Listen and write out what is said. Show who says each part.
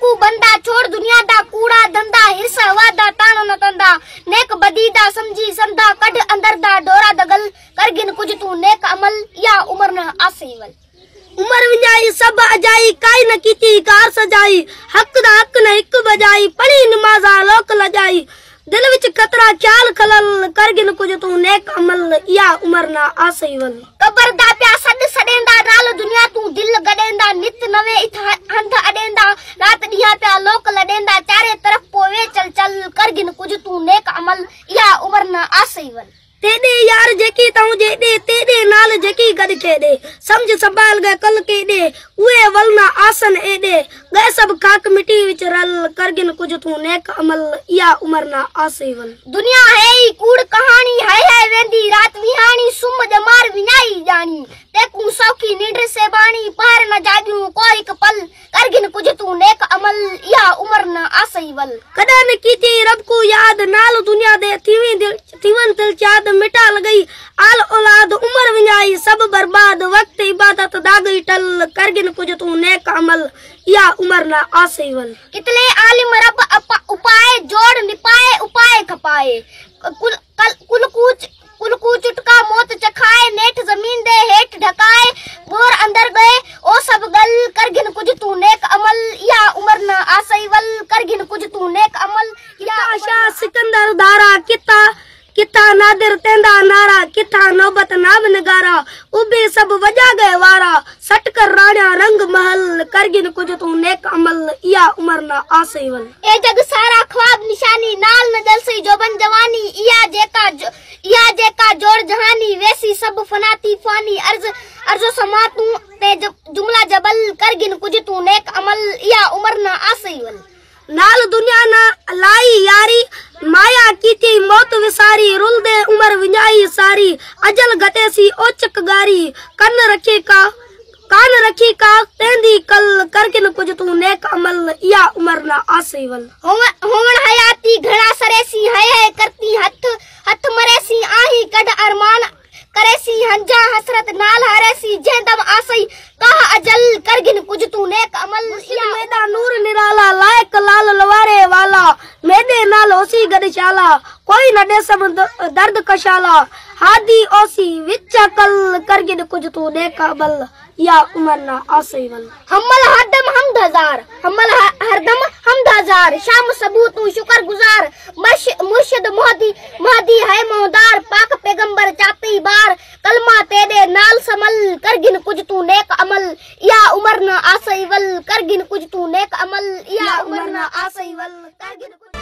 Speaker 1: तू बंदा छोड़ दुनिया दा कूड़ा धंधा हिरसा वादा तानो न तंदा नेक बदीदा समझी संदा कढ अंदर दा डोरा दगल करगिन कुछ तू नेक अमल या उमर न आसीवल उमर विजाई सब अजाई काई न कीती कार सजाई हक दा हक न एक बजाई पढ़ी नमाजा लोक लजाई दिल विच खतरा ख्याल खलल करगिन कुछ तू नेक अमल या उमर न आसीवल कबर दा प्या सद सडेंदा नाल दुनिया तू दिल गडेंदा नित नवे हंध अडेंदा रात दिया प्या लोक लडेंदा चारे तरफ पोवे चल चल करगिन कुछ तू नेक अमल या उमर न आसीवल तेदे यार जेकी ताऊ जे दे तेदे नाल जेकी गद के दे समझ संभाल गए कल के दे उए वलना आसन ए दे गए सब खाक मिट्टी विच रल करगिन कुछ तू नेक अमल या उमर ना आसीवल दुनिया है कूड़ कहानी है वेंदी रात विहानी सुम जमार विनाई जानी ते कु सौखी नींद से बाणी पार न जागियो कोई एक पल करगिन कुछ तू नेक अमल या उमर ना आसीवल कदा न कीती रब को याद नाल दुनिया दे थीवन दिल चाद मिटा गई आल औलाद उमर विंजाई सब बर्बाद वक्त इबादत दागई टल करगिन कुछ तू नेक अमल या उमर ना आसीवल कितने आलिम रब उपाय जोड़ निपाए उपाय खपाए कुल चुटका मौत चखाए नेठ जमीन दे हेठ ढकाए बोर अंदर गए ओ सब गल करगिन कुछ तू नेक अमल या उमर ना आसीवल करगिन कुछ तू नेक अमल या शाह सिकंदर दारा किता नादिर तेंदा नारा किता नौबत नाब नगारा उबे सब वजा गए वारा सटकर राणा रंग महल करगिन कुछ तू नेक अमल या उमर ना आसीवल ए जग सारा ख्वाब निशानी नाल न जलसी जोबन जवानी या जेका जोड़ जहानी वैसी सब फनाती फानी अर्ज समा तू ते जुमला जबल करगिन कुछ तू नेक अमल या उमर ना आसीवल नाल दुनिया ना लाई यारी माया कीती मौत विसारी रुल दे उमर विंजाई सारी अजल गते सी ओचक गारी कान रखी का तेंदी कल करगिन कुछ तू नेक अमल या उमर ना आसीवल होवन हयाती घड़ा सरेसी है करती हथ मरेसी आही कड अरमान करेसी हंजा हसरत नाल हरेसी जेदम आसई कहा अजल करगिन कुछ तू नेक अमल या मेदा नूर निराला लायक लाल लवारे वाला मेदे नाल ओसी गदशाला कोई न दे सब दर्द कशाला हादी ओसी विच कल करगिन कुछ तू नेक अमल या उमर ना आसीवल हमल हरदम हमद शाम सबू तू शुक्र गुजार मुर्शिद मोहदी है मोहदार पाक पैगंबर चाती बार कलमा तेरे नाल समल करगिन कुछ तू नेक अमल या उमर ना आसीवल करगिन कुछ तू नेक अमल या उमर ना आसीवल करगिन